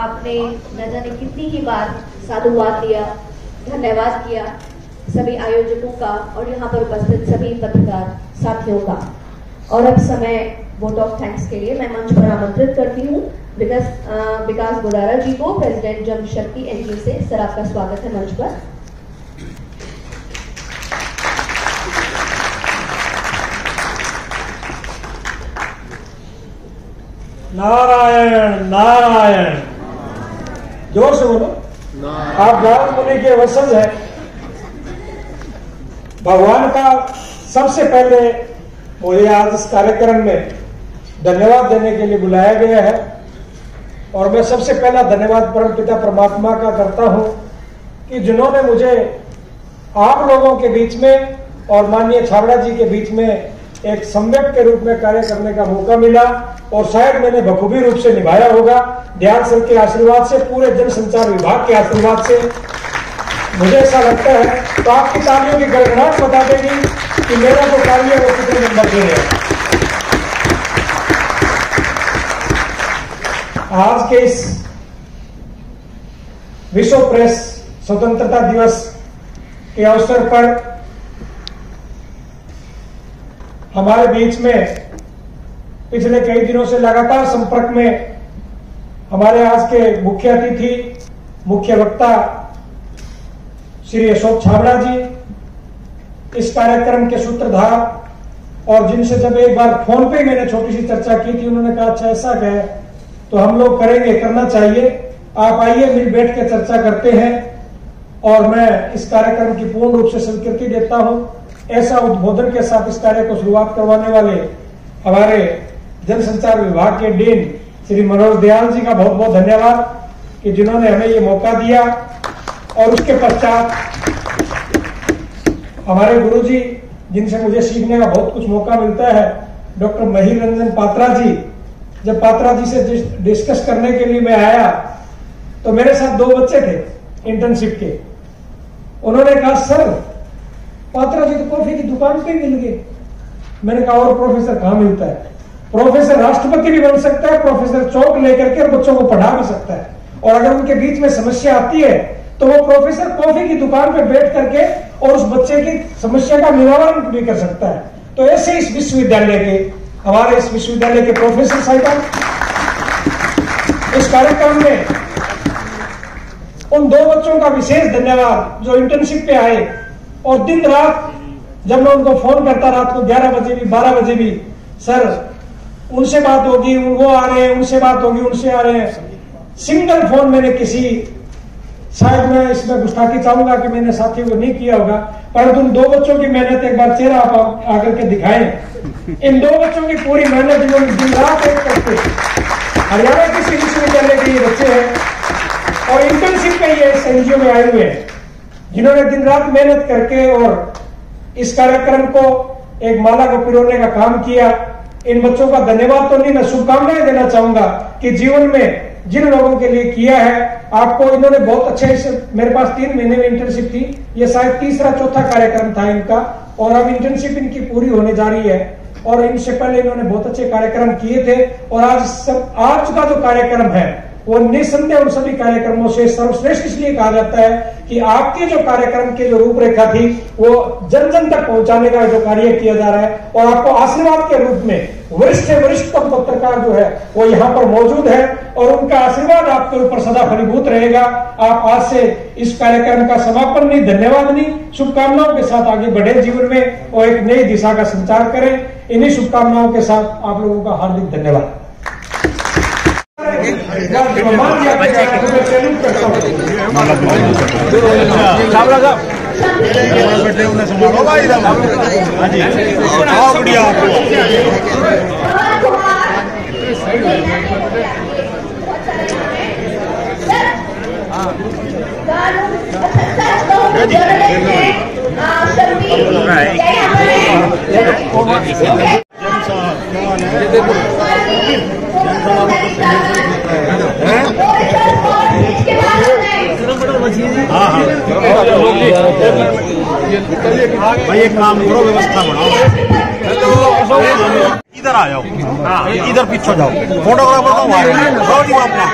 आपने न जाने कितनी ही बार साधुवाद दिया, धन्यवाद किया सभी आयोजकों का और यहाँ पर उपस्थित सभी पत्रकार साथियों का। और अब समय वोट ऑफ थैंक्स के लिए मैं मंच पर आमंत्रित करती हूँ विकास गोदारा जी को, प्रेसिडेंट जनशक्ति एनजीओ से। सर, आपका स्वागत है मंच पर। नारायण नारायण, जोर से बोलो। आप नारद मुनि के वंशज हैं। भगवान का सबसे पहले मुझे आज इस कार्यक्रम में धन्यवाद देने के लिए बुलाया गया है और मैं सबसे पहला धन्यवाद परम पिता परमात्मा का करता हूं कि जिन्होंने मुझे आप लोगों के बीच में और माननीय छाबड़ा जी के बीच में एक सम्यक के रूप में कार्य करने का मौका मिला और शायद मैंने बखूबी रूप से निभाया होगा। दयाल सर के आशीर्वाद से, पूरे जनसंचार विभाग के आशीर्वाद से मुझे ऐसा लगता है। तो आपकी तालियों की गड़गड़ाहट बता देगी कि मेरा जो कार्य है वो कितने नंबर के है। आज के इस विश्व प्रेस स्वतंत्रता दिवस के अवसर पर हमारे बीच में पिछले कई दिनों से लगातार संपर्क में हमारे आज के मुख्य अतिथि, मुख्य वक्ता श्री अशोक छाबड़ा जी, इस कार्यक्रम के सूत्रधार, और जिनसे जब एक बार फोन पे मैंने छोटी सी चर्चा की थी, उन्होंने कहा अच्छा ऐसा है तो हम लोग करेंगे, करना चाहिए, आप आइए मिल बैठ के चर्चा करते हैं। और मैं इस कार्यक्रम की पूर्ण रूप से स्वीकृति देता हूं। ऐसा उद्बोधन के साथ इस कार्य को शुरुआत करवाने वाले हमारे जनसंचार विभाग के डीन श्री मनोज दयाल जी का बहुत बहुत धन्यवाद कि जिन्होंने हमें ये मौका दिया। और उसके पश्चात हमारे गुरुजी, जिनसे मुझे सीखने का बहुत कुछ मौका मिलता है, डॉक्टर महिर रंजन पात्रा जी। जब पात्रा जी से डिस्कस करने के लिए मैं आया तो मेरे साथ 2 बच्चे थे इंटर्नशिप के। उन्होंने कहा सर पात्रा जी तो कॉफी की दुकान पे मिल गए। मैंने कहा और प्रोफेसर कहाँ मिलता है? प्रोफेसर राष्ट्रपति भी बन सकता है, प्रोफेसर चौक लेकर के और बच्चों को पढ़ा भी सकता है। और अगर उनके बीच में समस्या आती है तो वो प्रोफेसर कॉफी की दुकान पे बैठ करके और उस बच्चे की समस्या का निवारण भी कर सकता है। तो ऐसे इस विश्वविद्यालय के, हमारे इस विश्वविद्यालय के प्रोफेसर साहिबान इस कार्यक्रम में उन 2 बच्चों का विशेष धन्यवाद जो इंटर्नशिप पे आए और दिन रात जब मैं उनको फोन करता, रात को 11 बजे भी 12 बजे भी, सर उनसे बात होगी, वो आ रहे हैं, उनसे बात होगी, उनसे आ रहे हैं। सिंगल फोन मैंने किसी, शायद मैं इसमें गुस्ताखी चाहूंगा कि मैंने साथियों को नहीं किया होगा, परंतु उन 2 बच्चों की मेहनत एक बार चेहरा आप आकर के दिखाएं। इन 2 बच्चों की पूरी मेहनत जिन्होंने दिन रात एक करते, हरियाणा किसी विश्वविद्यालय के ये बच्चे हैं और इंटर्नशिप पे ये एनजीओ में आए हुए हैं, जिन्होंने दिन रात मेहनत करके और इस कार्यक्रम को एक माला को पिरोने का काम किया। इन बच्चों का धन्यवाद तो नहीं, मैं शुभकामनाएं देना चाहूंगा कि जीवन में जिन लोगों के लिए किया है आपको, इन्होंने बहुत अच्छे, मेरे पास 3 महीने में इंटर्नशिप थी, ये शायद तीसरा चौथा कार्यक्रम था इनका और अब इंटर्नशिप इनकी पूरी होने जा रही है। और इनसे पहले इन्होंने बहुत अच्छे कार्यक्रम किए थे और आज का जो कार्यक्रम है वो निस्संदेह उन सभी कार्यक्रमों से सर्वश्रेष्ठ इसलिए कहा जाता है कि आपके जो कार्यक्रम की जो रूपरेखा थी वो जन जन तक पहुंचाने का जो कार्य किया जा रहा है और आपको आशीर्वाद के रूप में वरिष्ठ से वरिष्ठतम पत्रकार जो है वो यहाँ पर मौजूद है और उनका आशीर्वाद आपके ऊपर सदा फलीभूत रहेगा। आप आज से इस कार्यक्रम का समापन नहीं, धन्यवाद नहीं, शुभकामनाओं के साथ आगे बढ़े जीवन में और एक नई दिशा का संचार करें। इन्हीं शुभकामनाओं के साथ आप लोगों का हार्दिक धन्यवाद। भाई एक काम करो, व्यवस्था बनाओ। इधर आ जाओ, इधर पीछे जाओ, फोटोग्राफर को अपना